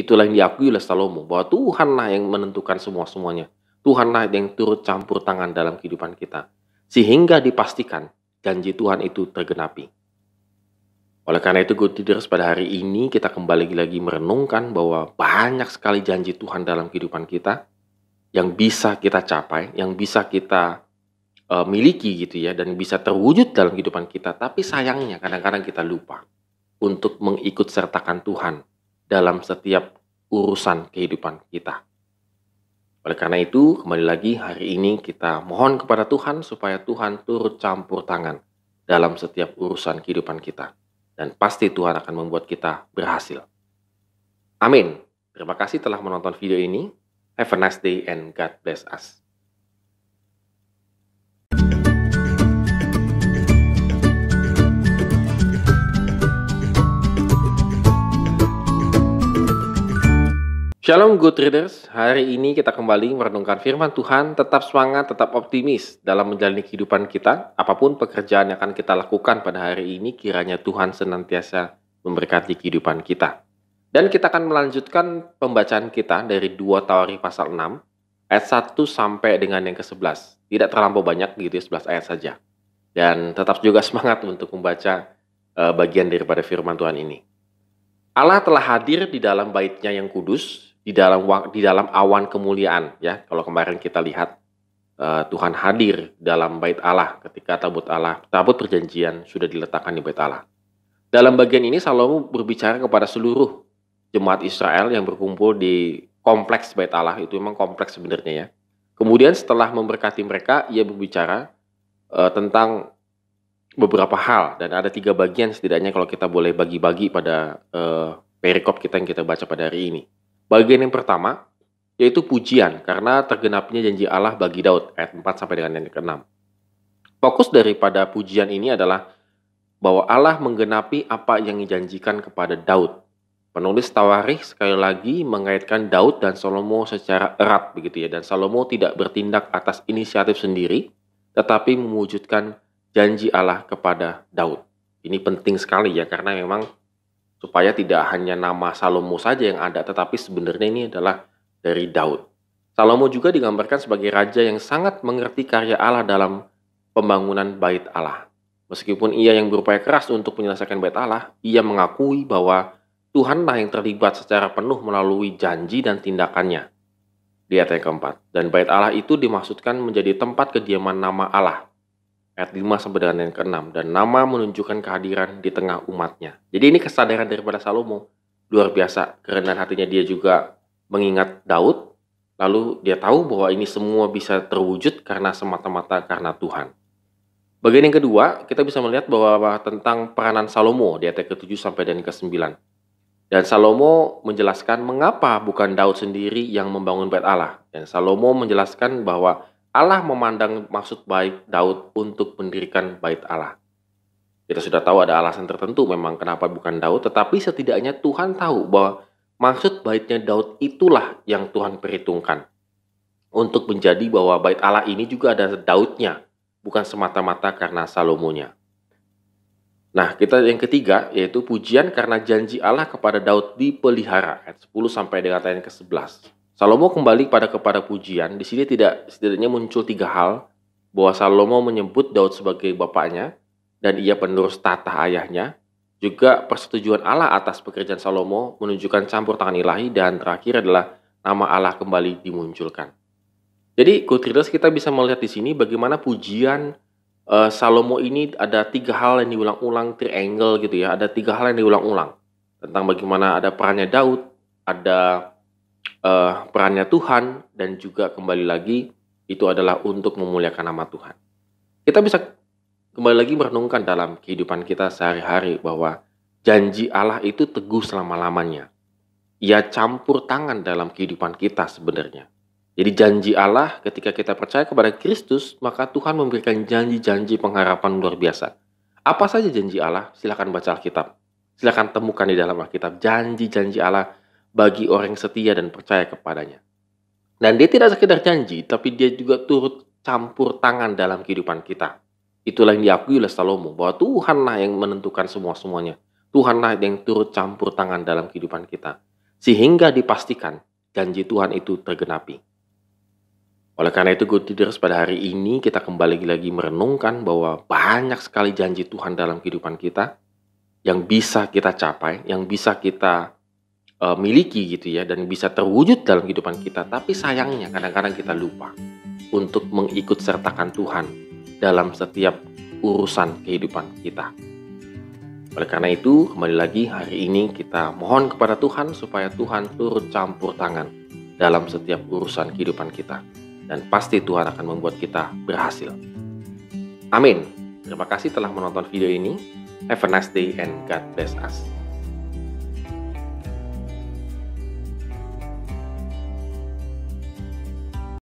Itulah yang diakui oleh Salomo, bahwa Tuhanlah yang menentukan semua-semuanya. Tuhanlah yang turut campur tangan dalam kehidupan kita. Sehingga dipastikan janji Tuhan itu tergenapi. Oleh karena itu, good leaders, pada hari ini kita kembali lagi merenungkan bahwa banyak sekali janji Tuhan dalam kehidupan kita yang bisa kita capai, yang bisa kita miliki gitu ya, dan bisa terwujud dalam kehidupan kita. Tapi sayangnya kadang-kadang kita lupa untuk mengikut sertakan Tuhan dalam setiap urusan kehidupan kita. Oleh karena itu, kembali lagi hari ini kita mohon kepada Tuhan supaya Tuhan turut campur tangan dalam setiap urusan kehidupan kita. Dan pasti Tuhan akan membuat kita berhasil. Amin. Terima kasih telah menonton video ini. Have a nice day and God bless us. Shalom good readers, hari ini kita kembali merenungkan firman Tuhan. Tetap semangat, tetap optimis dalam menjalani kehidupan kita. Apapun pekerjaan yang akan kita lakukan pada hari ini, kiranya Tuhan senantiasa memberkati kehidupan kita. Dan kita akan melanjutkan pembacaan kita dari 2 Tawarikh pasal 6, ayat 1 sampai dengan yang ke-11. Tidak terlampau banyak gitu ya, 11 ayat saja. Dan tetap juga semangat untuk membaca bagian daripada firman Tuhan ini. Allah telah hadir di dalam bait-Nya yang kudus, di dalam awan kemuliaan ya. Kalau kemarin kita lihat Tuhan hadir dalam bait Allah ketika tabut perjanjian sudah diletakkan di bait Allah. Dalam bagian ini Salomo berbicara kepada seluruh jemaat Israel yang berkumpul di kompleks bait Allah. Itu memang kompleks sebenarnya ya. Kemudian setelah memberkati mereka, ia berbicara tentang beberapa hal, dan ada 3 bagian setidaknya kalau kita boleh bagi-bagi pada perikop kita yang kita baca pada hari ini. Bagian yang pertama yaitu pujian karena tergenapnya janji Allah bagi Daud, ayat 4 sampai dengan yang ke-6. Fokus daripada pujian ini adalah bahwa Allah menggenapi apa yang dijanjikan kepada Daud. Penulis Tawarikh sekali lagi mengaitkan Daud dan Salomo secara erat begitu ya, dan Salomo tidak bertindak atas inisiatif sendiri tetapi mewujudkan janji Allah kepada Daud. Ini penting sekali ya, karena memang supaya tidak hanya nama Salomo saja yang ada, tetapi sebenarnya ini adalah dari Daud. Salomo juga digambarkan sebagai raja yang sangat mengerti karya Allah dalam pembangunan bait Allah. Meskipun ia yang berupaya keras untuk menyelesaikan bait Allah, ia mengakui bahwa Tuhanlah yang terlibat secara penuh melalui janji dan tindakannya. Di ayat yang keempat. Dan bait Allah itu dimaksudkan menjadi tempat kediaman nama Allah. Ayat 5 sampai dengan yang ke-6. Dan nama menunjukkan kehadiran di tengah umatnya. Jadi ini kesadaran daripada Salomo. Luar biasa. Kerendahan hatinya, dia juga mengingat Daud. Lalu dia tahu bahwa ini semua bisa terwujud karena semata-mata karena Tuhan. Bagian yang kedua, kita bisa melihat bahwa tentang peranan Salomo di ayat ke-7 sampai dan ke-9. Dan Salomo menjelaskan mengapa bukan Daud sendiri yang membangun bait Allah. Dan Salomo menjelaskan bahwa Allah memandang maksud baik Daud untuk mendirikan bait Allah. Kita sudah tahu ada alasan tertentu memang kenapa bukan Daud, tetapi setidaknya Tuhan tahu bahwa maksud baitnya Daud itulah yang Tuhan perhitungkan. Untuk menjadi bahwa bait Allah ini juga ada Daudnya, bukan semata-mata karena Salomonya. Nah, kita yang ketiga yaitu pujian karena janji Allah kepada Daud dipelihara, ayat 10 sampai dengan ayat ke-11. Salomo kembali kepada pujian. Di sini setidaknya muncul 3 hal, bahwa Salomo menyebut Daud sebagai bapaknya dan ia penerus tata ayahnya. Juga persetujuan Allah atas pekerjaan Salomo menunjukkan campur tangan ilahi, dan terakhir adalah nama Allah kembali dimunculkan. Jadi, good readers, kita bisa melihat di sini bagaimana pujian Salomo ini ada 3 hal yang diulang-ulang, triangle gitu ya. Ada 3 hal yang diulang-ulang tentang bagaimana ada perannya Daud, ada perannya Tuhan, dan juga kembali lagi itu adalah untuk memuliakan nama Tuhan. Kita bisa kembali lagi merenungkan dalam kehidupan kita sehari-hari bahwa janji Allah itu teguh selama-lamanya. Ia campur tangan dalam kehidupan kita sebenarnya. Jadi janji Allah ketika kita percaya kepada Kristus, maka Tuhan memberikan janji-janji pengharapan luar biasa. Apa saja janji Allah? Silakan baca Alkitab. Silakan temukan di dalam Alkitab janji-janji Allah bagi orang yang setia dan percaya kepadanya. Dan dia tidak sekedar janji, tapi dia juga turut campur tangan dalam kehidupan kita. Itulah yang diakui oleh Salomo, bahwa Tuhanlah yang menentukan semua-semuanya. Tuhanlah yang turut campur tangan dalam kehidupan kita. sehingga dipastikan janji Tuhan itu tergenapi. Oleh karena itu, good leaders, pada hari ini kita kembali lagi merenungkan bahwa banyak sekali janji Tuhan dalam kehidupan kita yang bisa kita capai, yang bisa kita miliki gitu ya, dan bisa terwujud dalam kehidupan kita. Tapi sayangnya kadang-kadang kita lupa untuk mengikut sertakan Tuhan dalam setiap urusan kehidupan kita. Oleh karena itu, kembali lagi hari ini kita mohon kepada Tuhan supaya Tuhan turut campur tangan dalam setiap urusan kehidupan kita. Dan pasti Tuhan akan membuat kita berhasil. Amin. Terima kasih telah menonton video ini. Have a nice day and God bless us.